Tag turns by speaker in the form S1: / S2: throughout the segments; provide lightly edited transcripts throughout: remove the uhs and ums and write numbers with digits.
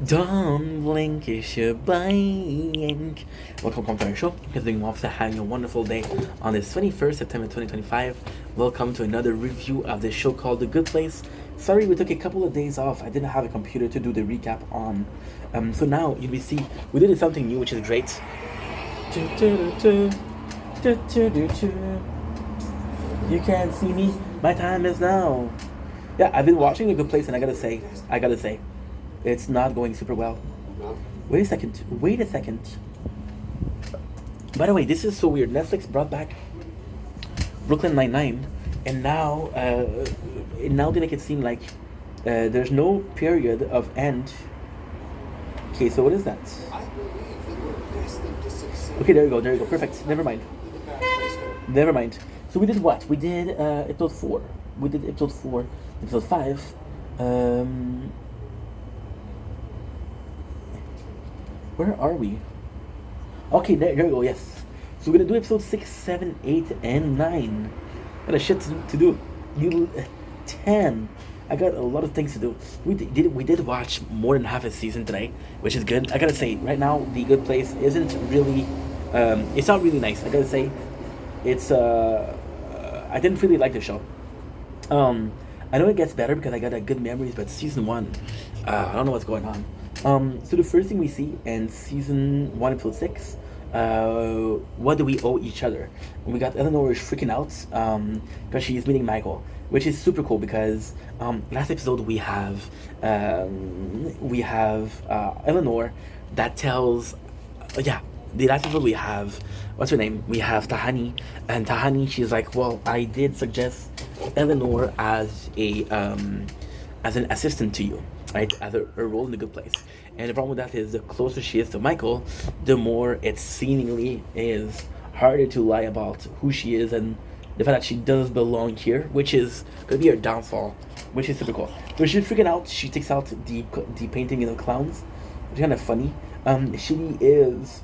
S1: Don't blink, you should blink. Welcome to our show. Continuing off to having a wonderful day on this 21st September 2025. Welcome to another review of this show called The Good Place. Sorry we took a couple of days off. I didn't have a computer to do the recap on. So now you'll see we did something new, which is great. You can't see me. My time is now. Yeah, I've been watching The Good Place, and I gotta say, it's not going super well. Wait a second. By the way, this is so weird. Netflix brought back Brooklyn Nine-Nine, and now they make it seem like there's no period of end. Okay, so what is that? Okay, there you go. Perfect. Never mind. So we did what? We did episode 4. We did episode 4, episode 5. Where are we? Okay, there we go, yes. So we're gonna do episode 6, 7, 8, and 9. Got a shit to do. 10. I got a lot of things to do. We did watch more than half a season today, which is good. I gotta say, right now, The Good Place isn't really... it's not really nice. I gotta say, it's... I didn't really like the show. I know it gets better because I got good memories, but season 1, I don't know what's going on. So the first thing we see in season 1, episode 6, what do we owe each other? And we got Eleanor is freaking out because she's meeting Michael, which is super cool because last episode we have Eleanor that tells the last episode we have, what's her name? We have Tahani, and Tahani, she's like, well, I did suggest Eleanor as an assistant to you, right? As a role in The Good Place. And the problem with that is the closer she is to Michael, the more it seemingly is harder to lie about who she is and the fact that she does belong here, which is gonna be her downfall, which is super cool. So she's freaking out. She takes out the painting in the clowns, which is kind of funny. She is.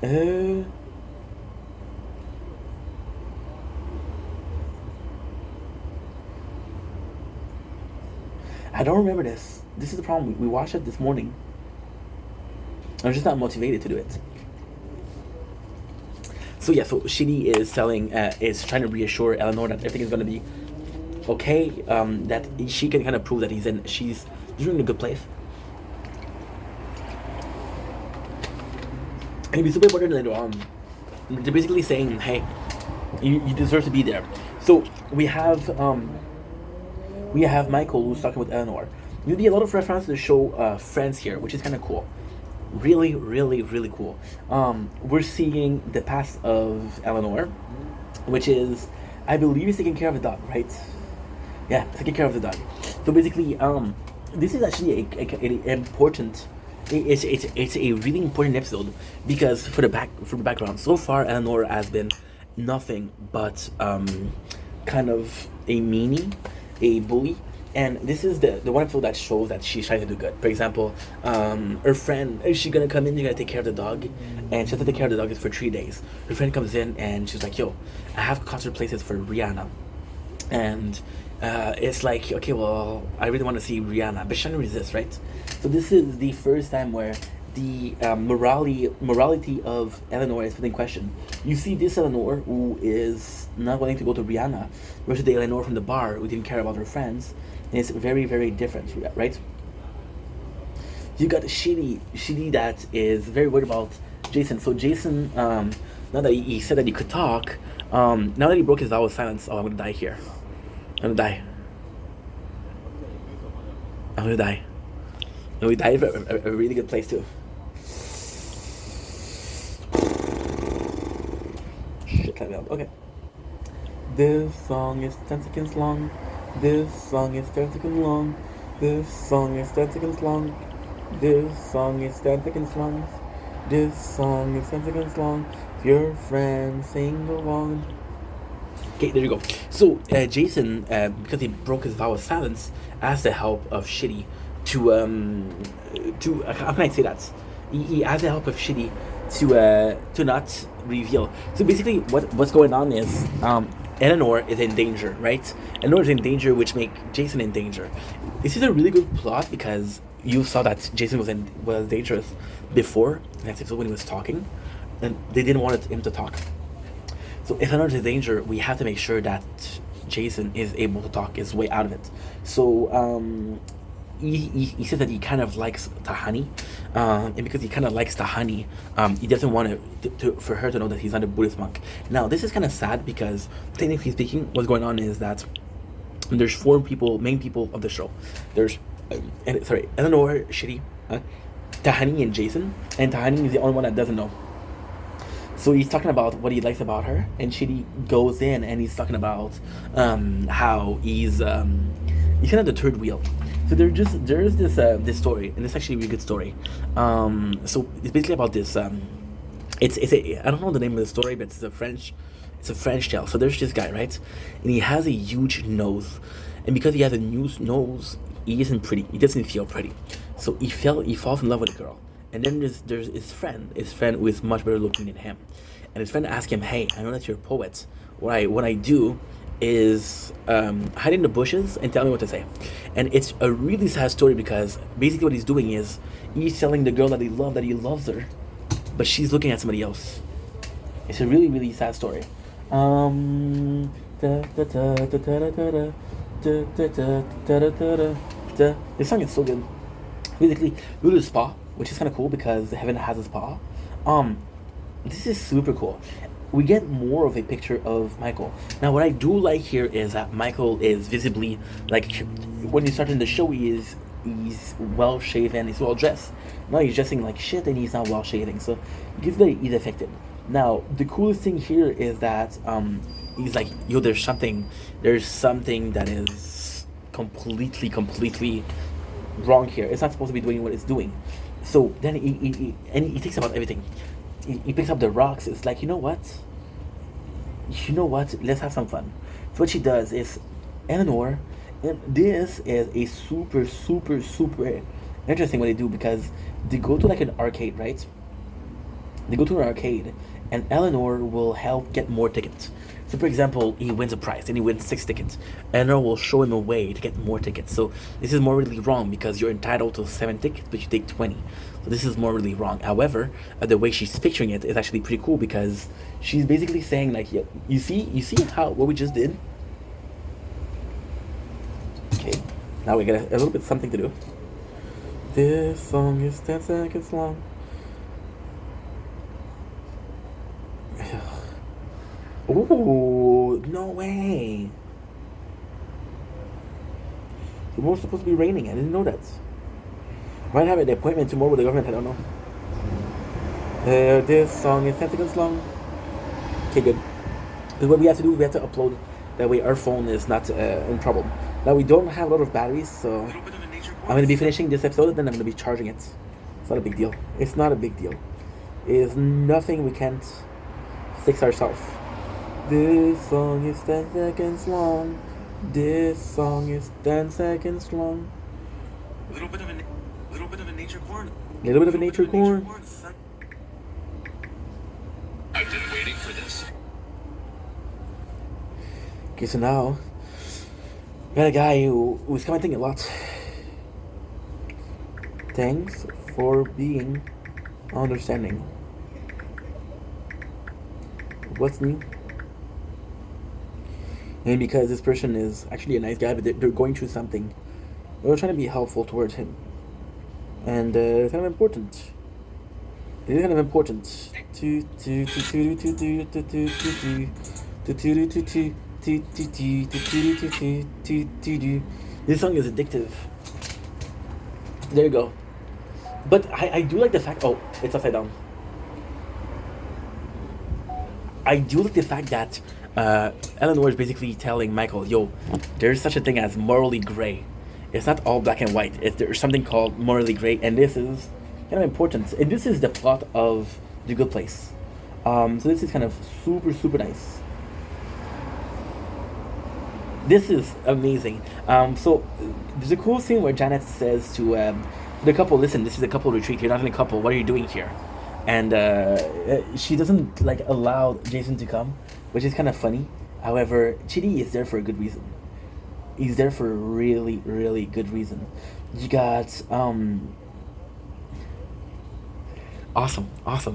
S1: I don't remember this. This is the problem. We watched it this morning. I'm just not motivated to do it. So yeah, so Shidi is is trying to reassure Eleanor that everything is gonna be okay. That she can kind of prove that she's doing a good place. And it's super important that they're basically saying, hey, you deserve to be there. So we have Michael who's talking with Eleanor. There'll be a lot of references to the show Friends here, which is kind of cool. Really, really, really cool. We're seeing the past of Eleanor, which is, I believe, is taking care of the dog, right? Yeah, taking care of the dog. So basically, this is actually an important. It's a really important episode because for the background, so far Eleanor has been nothing but kind of a meanie, a bully, and this is the one episode that shows that she's trying to do good. For example, her friend, is she gonna come in? You're gonna take care of the dog, and she has to take care of the dog for 3 days. Her friend comes in and she's like, "Yo, I have concert places for Rihanna," and it's like, okay, well, I really want to see Rihanna, but she doesn't resist, right? So this is the first time where the morality of Eleanor is put in question. You see this Eleanor who is not willing to go to Rihanna versus the Eleanor from the bar who didn't care about her friends, and it's very, very different, right? You got Shidi that is very worried about Jason. So Jason, now that he said that he could talk, now that he broke his vow of silence, I'm gonna die here. I'm gonna die. And we died at a really good place too. Shit, let me up. Okay. This song is 10 seconds long. This song is 10 seconds long. This song is 10 seconds long. This song is 10 seconds long. This song is 10 seconds long. If your friends sing along. Okay, there you go. So Jason, because he broke his vow of silence, asked the help of Shitty to how can I say that? He asked the help of Shitty to not reveal. So basically, what's going on is Eleanor is in danger, right? Eleanor is in danger, which make Jason in danger. This is a really good plot because you saw that Jason was dangerous before in that episode when he was talking, and they didn't want him to talk. So if another is in danger, we have to make sure that Jason is able to talk his way out of it. So he says that he kind of likes Tahani, and because he kind of likes Tahani, he doesn't want for her to know that he's not a Buddhist monk. Now this is kind of sad because technically speaking, what's going on is that there's four main people of the show. There's Eleanor, Shitty, Tahani, and Jason, and Tahani is the only one that doesn't know. So he's talking about what he likes about her, and Shitty goes in and he's talking about how he's kind of the third wheel. So there's this story, and it's actually a really good story. So it's basically about this. I don't know the name of the story, but it's a French tale. So there's this guy, right, and he has a huge nose, and because he has a huge nose, he isn't pretty. He doesn't feel pretty. So he falls in love with a girl. And then there's his friend who is much better looking than him. And his friend asks him, hey, I know that you're a poet. What I do is hide in the bushes and tell me what to say. And it's a really sad story because basically what he's doing is he's telling the girl that he loves her, but she's looking at somebody else. It's a really, really sad story. This song is so good. Basically, we go to the spa, which is kind of cool because Heaven has a spa. This is super cool. We get more of a picture of Michael. Now, what I do like here is that Michael is visibly, like, when you start in the show, he's well shaven, he's well dressed. Now he's dressing like shit and he's not well shaven, so it gives that he's affected. Now, the coolest thing here is that he's like, yo, there's something that is completely wrong here. It's not supposed to be doing what it's doing. So then he thinks about everything. He picks up the rocks. It's like, you know what, let's have some fun. So what she does is, Eleanor, and this is a super interesting what they do, because they go to like an arcade, right? They go to an arcade and Eleanor will help get more tickets. So for example, he wins a prize and he wins 6 tickets. Eleanor will show him a way to get more tickets. So this is morally wrong because you're entitled to 7 tickets, but you take 20. So this is morally wrong. However, the way she's picturing it is actually pretty cool because she's basically saying like, yeah, you see what we just did? Okay, now we get a little bit something to do. This song is 10 seconds long. Ooh, no way. Tomorrow's supposed to be raining. I didn't know that. Might have an appointment tomorrow with the government. I don't know. This song is 10 seconds long. Okay, good. Because what we have to do, we have to upload. That way our phone is not in trouble. Now we don't have a lot of batteries, so I'm going to be finishing this episode and then I'm going to be charging it. It's not a big deal. It's not a big deal. It's nothing we can't fix ourselves. This song is 10 seconds long. This song is 10 seconds long.
S2: Little bit of a nature corn.
S1: Little bit of a nature corn.
S2: I've been waiting for this.
S1: Okay, so now we got a guy who's commenting a lot. Thanks for being understanding. What's new? And because this person is actually a nice guy, but they're going through something, we're trying to be helpful towards him, and it's kind of important. It is kind of important. This song is addictive. There you go. But I do like the fact. Oh, it's upside down. I do like the fact that Eleanor is basically telling Michael, yo, there's such a thing as morally gray. It's not all black and white. There's something called morally gray, and this is kind of important. And this is the plot of The Good Place. So this is kind of super nice. This is amazing. So there's a cool scene where Janet says to the couple, listen, this is a couple retreat. You're not in a couple. What are you doing here? And she doesn't like allow Jason to come, which is kind of funny. However, Chidi is there for a good reason. He's there for a really good reason. You got awesome.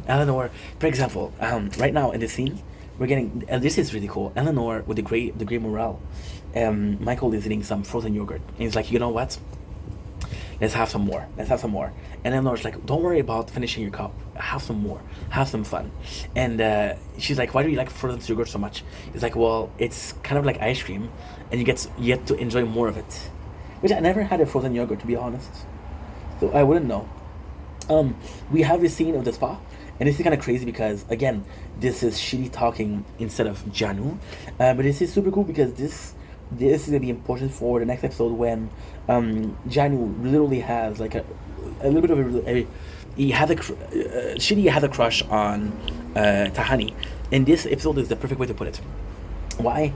S1: Eleanor, for example, right now in this scene, we're getting, and this is really cool. Eleanor with the great morale. Michael is eating some frozen yogurt, and he's like, you know what? Let's have some more. Let's have some more. And Eleanor's like, don't worry about finishing your cup. Have some more. Have some fun. And she's like, why do you like frozen yogurt so much? He's like, well, it's kind of like ice cream, and you get to enjoy more of it. Which I never had a frozen yogurt, to be honest, so I wouldn't know. We have this scene of the spa, and this is kind of crazy because again, this is Shiri talking instead of Janu, but this is super cool because this is gonna be important for the next episode when Janu literally has like a little bit of he had Shiri had a crush on Tahani, and this episode is the perfect way to put it. Why?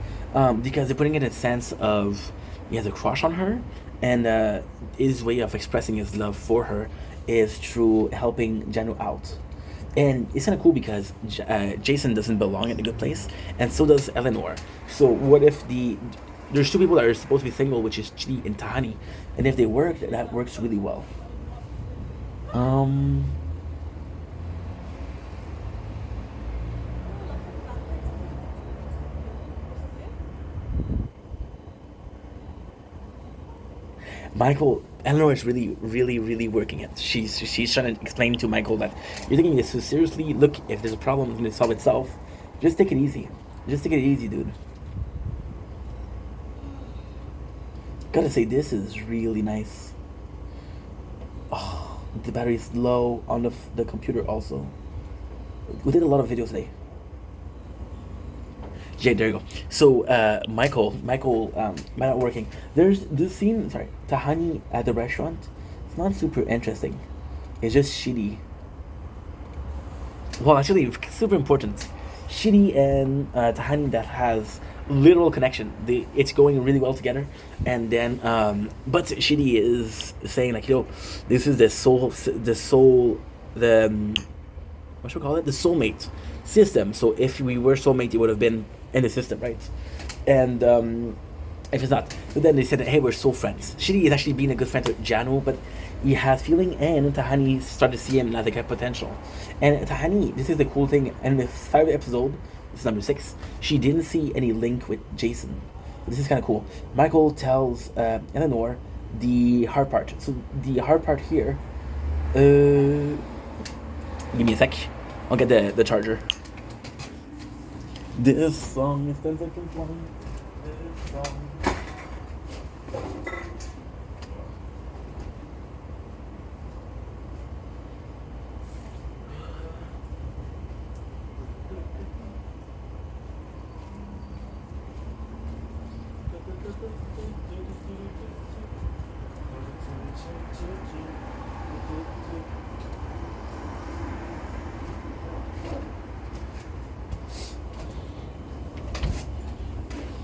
S1: Because they're putting it in a sense of he has a crush on her, and his way of expressing his love for her is through helping Janu out. And it's kind of cool because Jason doesn't belong in a good place, and so does Eleanor. So what if there's two people that are supposed to be single, which is Chidi and Tahani, and if they work, that works really well. Um, Michael, Eleanor is really working it. She's trying to explain to Michael that you're taking this so seriously. Look, if there's a problem, it's gonna solve itself. Just take it easy. Just take it easy, dude. Gotta say, this is really nice. Oh, the battery is low on the computer also. We did a lot of videos today. Yeah, there you go. So, Michael, not working. There's this scene, sorry, Tahani at the restaurant. It's not super interesting. It's just shitty. Well, actually, super important. Shitty and Tahani that has literal connection. It's going really well together, and then but Shitty is saying like, this is the what should we call it? The soulmate system. So if we were soulmate, it would have been in the system, right? And if it's not, but then they said, hey, we're soul friends. Shitty is actually being a good friend to Janu, but he has feeling, and Tahani started to see him as like a potential. And Tahani, this is the cool thing, and the 5th episode, this is number 6, she didn't see any link with Jason. This is kind of cool. Michael tells Eleanor the hard part. So the hard part here, give me a sec. I'll get the charger. This song is 10 seconds long. This song.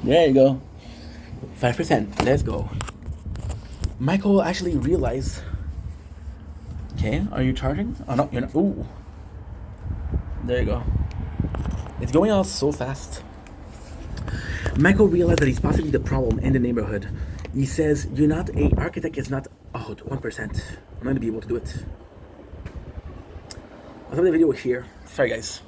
S1: There you go. 5%. Let's go. Michael actually realized. Okay, are you charging? Oh no, you're not. Ooh. There you go. It's going out so fast. Michael realized that he's possibly the problem in the neighborhood. He says, "You're not a architect. Is not 1%. I'm going to be able to do it." I'll stop the video here. Sorry, guys.